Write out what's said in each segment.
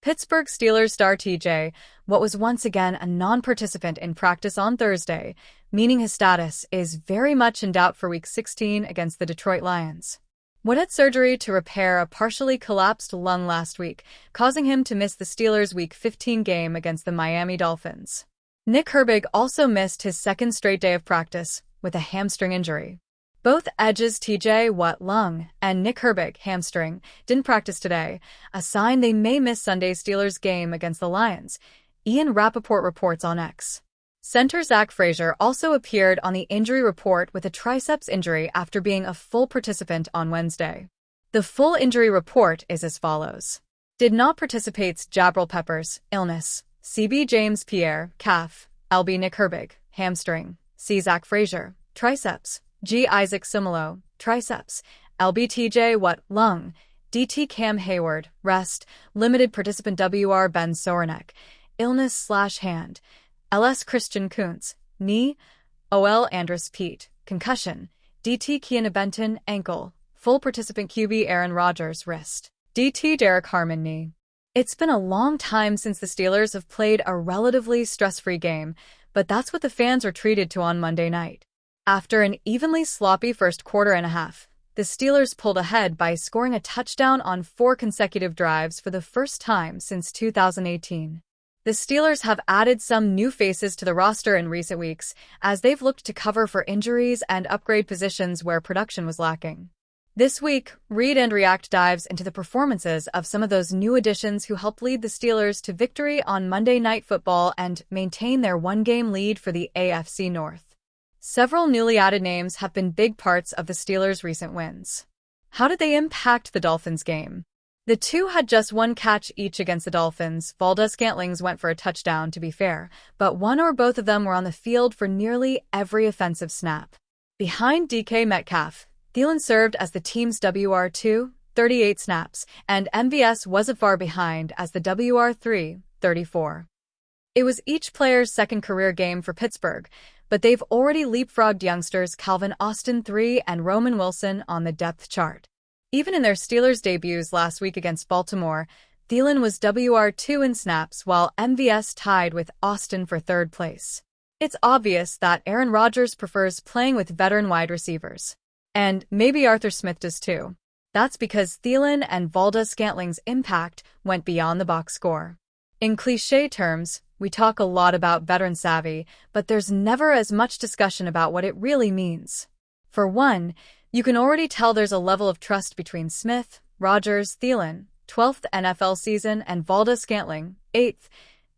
Pittsburgh Steelers star TJ Watt was once again a non-participant in practice on Thursday, meaning his status is very much in doubt for Week 16 against the Detroit Lions. Watt had surgery to repair a partially collapsed lung last week, causing him to miss the Steelers' Week 15 game against the Miami Dolphins. Nick Herbig also missed his second straight day of practice with a hamstring injury. Both edges TJ Watt lung and Nick Herbig hamstring didn't practice today, a sign they may miss Sunday's Steelers game against the Lions, Ian Rapoport reports on X. Center Zach Frazier also appeared on the injury report with a triceps injury after being a full participant on Wednesday. The full injury report is as follows. Did not participates Jabril Peppers, illness, CB James Pierre, calf, LB Nick Herbig, hamstring, C Zach Frazier, triceps, G Isaac Simolo, triceps, LB TJ Watt, lung, DT Cam Hayward, rest, limited participant WR Ben Soranek, illness/hand, LS Christian Kuntz, knee, OL Andrus Pete, concussion, DT Keanu Benton, ankle, full participant QB Aaron Rodgers, wrist, DT Derek Harmon, knee. It's been a long time since the Steelers have played a relatively stress-free game, but that's what the fans are treated to on Monday night. After an evenly sloppy first quarter and a half, the Steelers pulled ahead by scoring a touchdown on 4 consecutive drives for the first time since 2018. The Steelers have added some new faces to the roster in recent weeks, as they've looked to cover for injuries and upgrade positions where production was lacking. This week, Read and React dives into the performances of some of those new additions who helped lead the Steelers to victory on Monday Night Football and maintain their one-game lead for the AFC North. Several newly added names have been big parts of the Steelers' recent wins. How did they impact the Dolphins game? The two had just one catch each against the Dolphins. Valdes-Scantling's went for a touchdown, to be fair, but one or both of them were on the field for nearly every offensive snap. Behind DK Metcalf, Thielen served as the team's WR2, 38 snaps, and MVS wasn't far behind as the WR3, 34. It was each player's second career game for Pittsburgh, but they've already leapfrogged youngsters Calvin Austin III and Roman Wilson on the depth chart. Even in their Steelers debuts last week against Baltimore, Thielen was WR2 in snaps while MVS tied with Austin for third place. It's obvious that Aaron Rodgers prefers playing with veteran wide receivers. And maybe Arthur Smith does too. That's because Thielen and Valdes-Scantling's impact went beyond the box score. In cliché terms, we talk a lot about veteran savvy, but there's never as much discussion about what it really means. For one, you can already tell there's a level of trust between Smith, Rodgers, Thielen, 12th NFL season, and Valdes-Scantling, 8th,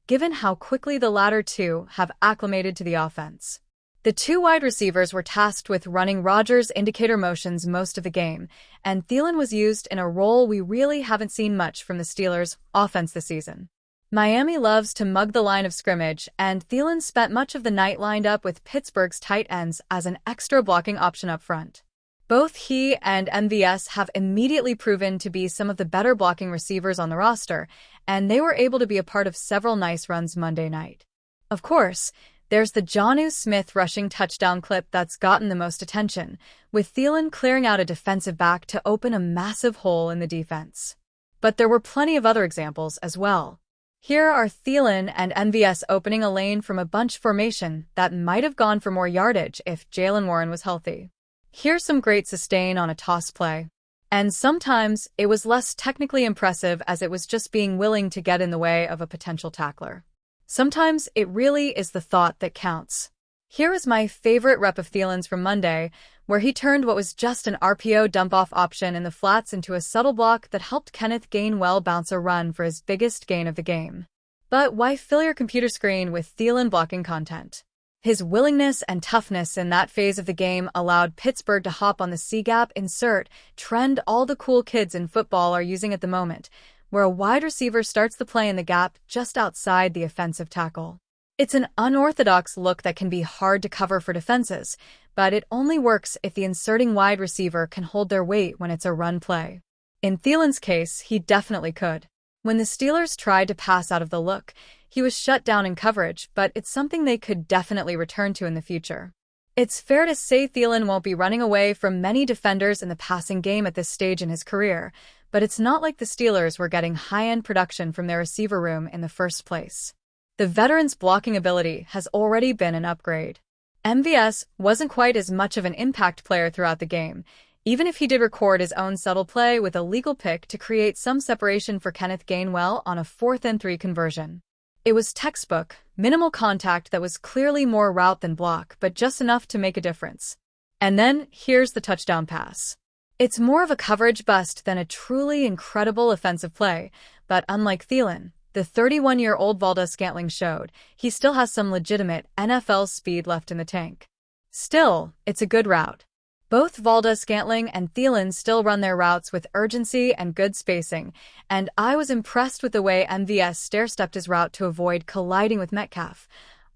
given how quickly the latter two have acclimated to the offense. The two wide receivers were tasked with running Rodgers' indicator motions most of the game, and Thielen was used in a role we really haven't seen much from the Steelers' offense this season. Miami loves to mug the line of scrimmage, and Thielen spent much of the night lined up with Pittsburgh's tight ends as an extra blocking option up front. Both he and MVS have immediately proven to be some of the better blocking receivers on the roster, and they were able to be a part of several nice runs Monday night. Of course, there's the Jonnu Smith rushing touchdown clip that's gotten the most attention, with Thielen clearing out a defensive back to open a massive hole in the defense. But there were plenty of other examples as well. Here are Thielen and MVS opening a lane from a bunch formation that might have gone for more yardage if Jaylen Warren was healthy. Here's some great sustain on a toss play. And sometimes it was less technically impressive as it was just being willing to get in the way of a potential tackler. Sometimes it really is the thought that counts. Here is my favorite rep of Thielen's from Monday, where he turned what was just an RPO dump-off option in the flats into a subtle block that helped Kenneth Gainwell bounce a run for his biggest gain of the game. But why fill your computer screen with Thielen blocking content? His willingness and toughness in that phase of the game allowed Pittsburgh to hop on the C-gap insert trend all the cool kids in football are using at the moment, where a wide receiver starts the play in the gap just outside the offensive tackle. It's an unorthodox look that can be hard to cover for defenses, but it only works if the inserting wide receiver can hold their weight when it's a run play. In Thielen's case, he definitely could. When the Steelers tried to pass out of the look, he was shut down in coverage, but it's something they could definitely return to in the future. It's fair to say Thielen won't be running away from many defenders in the passing game at this stage in his career, but it's not like the Steelers were getting high-end production from their receiver room in the first place. The veteran's blocking ability has already been an upgrade. MVS wasn't quite as much of an impact player throughout the game, even if he did record his own subtle play with a legal pick to create some separation for Kenneth Gainwell on a 4th-and-3 conversion. It was textbook, minimal contact that was clearly more route than block, but just enough to make a difference. And then, here's the touchdown pass. It's more of a coverage bust than a truly incredible offensive play, but unlike Thielen, the 31-year-old Valdes-Scantling showed he still has some legitimate NFL speed left in the tank. Still, it's a good route. Both Valdes-Scantling and Thielen still run their routes with urgency and good spacing, and I was impressed with the way MVS stair-stepped his route to avoid colliding with Metcalf,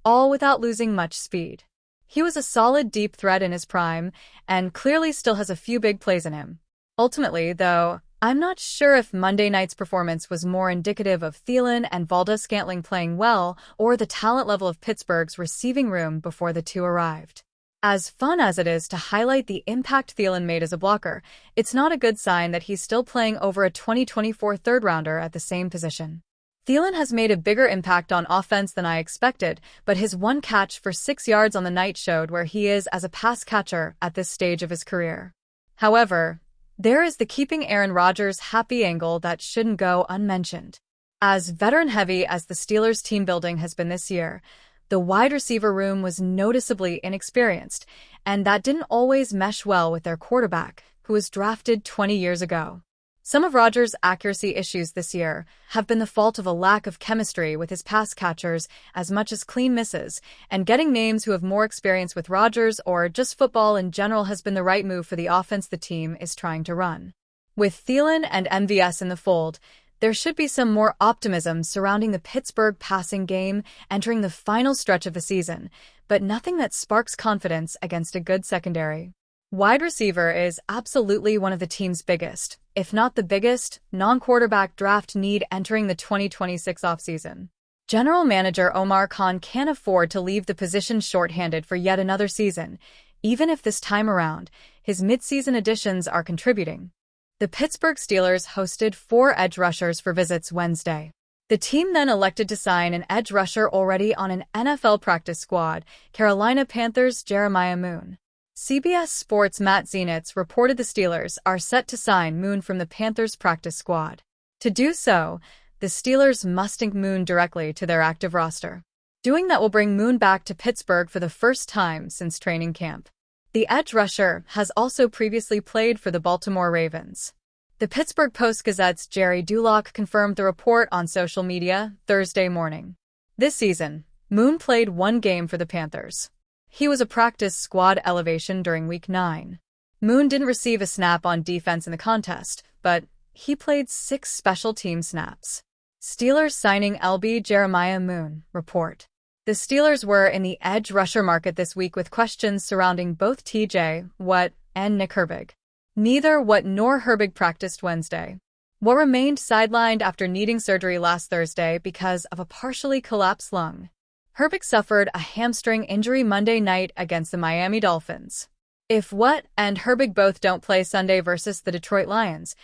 all without losing much speed. He was a solid deep threat in his prime, and clearly still has a few big plays in him. Ultimately, though, I'm not sure if Monday night's performance was more indicative of Thielen and Valdes-Scantling playing well or the talent level of Pittsburgh's receiving room before the two arrived. As fun as it is to highlight the impact Thielen made as a blocker, it's not a good sign that he's still playing over a 2024 third-rounder at the same position. Thielen has made a bigger impact on offense than I expected, but his one catch for 6 yards on the night showed where he is as a pass catcher at this stage of his career. However, there is the keeping Aaron Rodgers happy angle that shouldn't go unmentioned. As veteran-heavy as the Steelers' team building has been this year, the wide receiver room was noticeably inexperienced, and that didn't always mesh well with their quarterback, who was drafted 20 years ago. Some of Rodgers' accuracy issues this year have been the fault of a lack of chemistry with his pass catchers as much as clean misses, and getting names who have more experience with Rodgers or just football in general has been the right move for the offense the team is trying to run. With Thielen and MVS in the fold, there should be some more optimism surrounding the Pittsburgh passing game entering the final stretch of the season, but nothing that sparks confidence against a good secondary. Wide receiver is absolutely one of the team's biggest, if not the biggest, non-quarterback draft need entering the 2026 offseason. General Manager Omar Khan can't afford to leave the position shorthanded for yet another season, even if this time around, his midseason additions are contributing. The Pittsburgh Steelers hosted 4 edge rushers for visits Wednesday. The team then elected to sign an edge rusher already on an NFL practice squad, Carolina Panthers' Jeremiah Moon. CBS Sports' Matt Zenitz reported the Steelers are set to sign Moon from the Panthers' practice squad. To do so, the Steelers must link Moon directly to their active roster. Doing that will bring Moon back to Pittsburgh for the first time since training camp. The edge rusher has also previously played for the Baltimore Ravens. The Pittsburgh Post-Gazette's Jerry Dulock confirmed the report on social media Thursday morning. This season, Moon played 1 game for the Panthers. He was a practice squad elevation during Week 9. Moon didn't receive a snap on defense in the contest, but he played 6 special team snaps. Steelers signing LB Jeremiah Moon report. The Steelers were in the edge rusher market this week with questions surrounding both TJ Watt and Nick Herbig. Neither Watt nor Herbig practiced Wednesday. Watt remained sidelined after needing surgery last Thursday because of a partially collapsed lung. Herbig suffered a hamstring injury Monday night against the Miami Dolphins. If Watt and Herbig both don't play Sunday versus the Detroit Lions,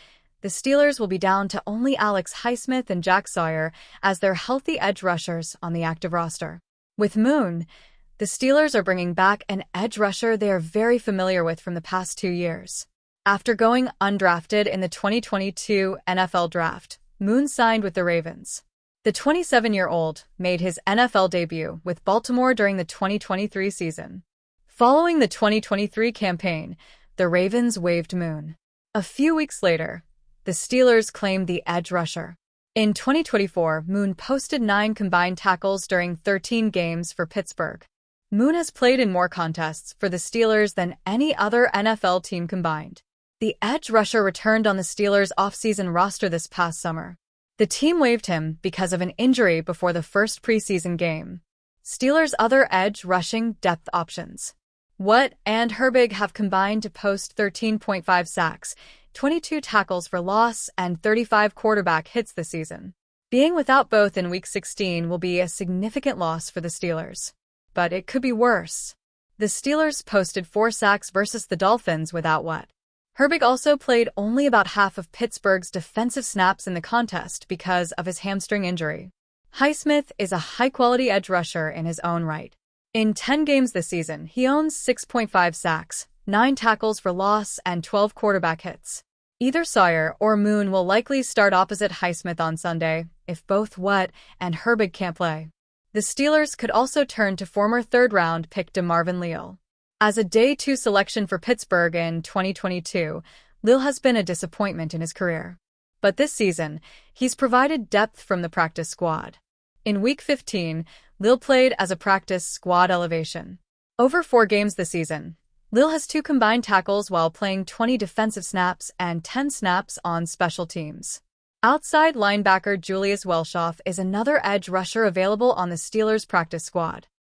the Steelers will be down to only Alex Highsmith and Jack Sawyer as their healthy edge rushers on the active roster. With Moon, the Steelers are bringing back an edge rusher they are very familiar with from the past 2 years. After going undrafted in the 2022 NFL Draft, Moon signed with the Ravens. The 27-year-old made his NFL debut with Baltimore during the 2023 season. Following the 2023 campaign, the Ravens waived Moon. A few weeks later, the Steelers claimed the edge rusher. In 2024, Moon posted 9 combined tackles during 13 games for Pittsburgh. Moon has played in more contests for the Steelers than any other NFL team combined. The edge rusher returned on the Steelers' offseason roster this past summer. The team waived him because of an injury before the first preseason game. Steelers' other edge rushing depth options. Watt and Herbig have combined to post 13.5 sacks, 22 tackles for loss, and 35 quarterback hits this season. Being without both in Week 16 will be a significant loss for the Steelers. But it could be worse. The Steelers posted 4 sacks versus the Dolphins without What. Herbig also played only about half of Pittsburgh's defensive snaps in the contest because of his hamstring injury. Highsmith is a high-quality edge rusher in his own right. In 10 games this season, he owns 6.5 sacks, 9 tackles for loss, and 12 quarterback hits. Either Sawyer or Moon will likely start opposite Highsmith on Sunday, if both What and Herbig can't play. The Steelers could also turn to former third-round pick DeMarvin Leal. As a Day 2 selection for Pittsburgh in 2022, Leal has been a disappointment in his career. But this season, he's provided depth from the practice squad. In Week 15, Leal played as a practice squad elevation. Over 4 games this season, Leal has 2 combined tackles while playing 20 defensive snaps and 10 snaps on special teams. Outside linebacker Julius Welschof is another edge rusher available on the Steelers' practice squad.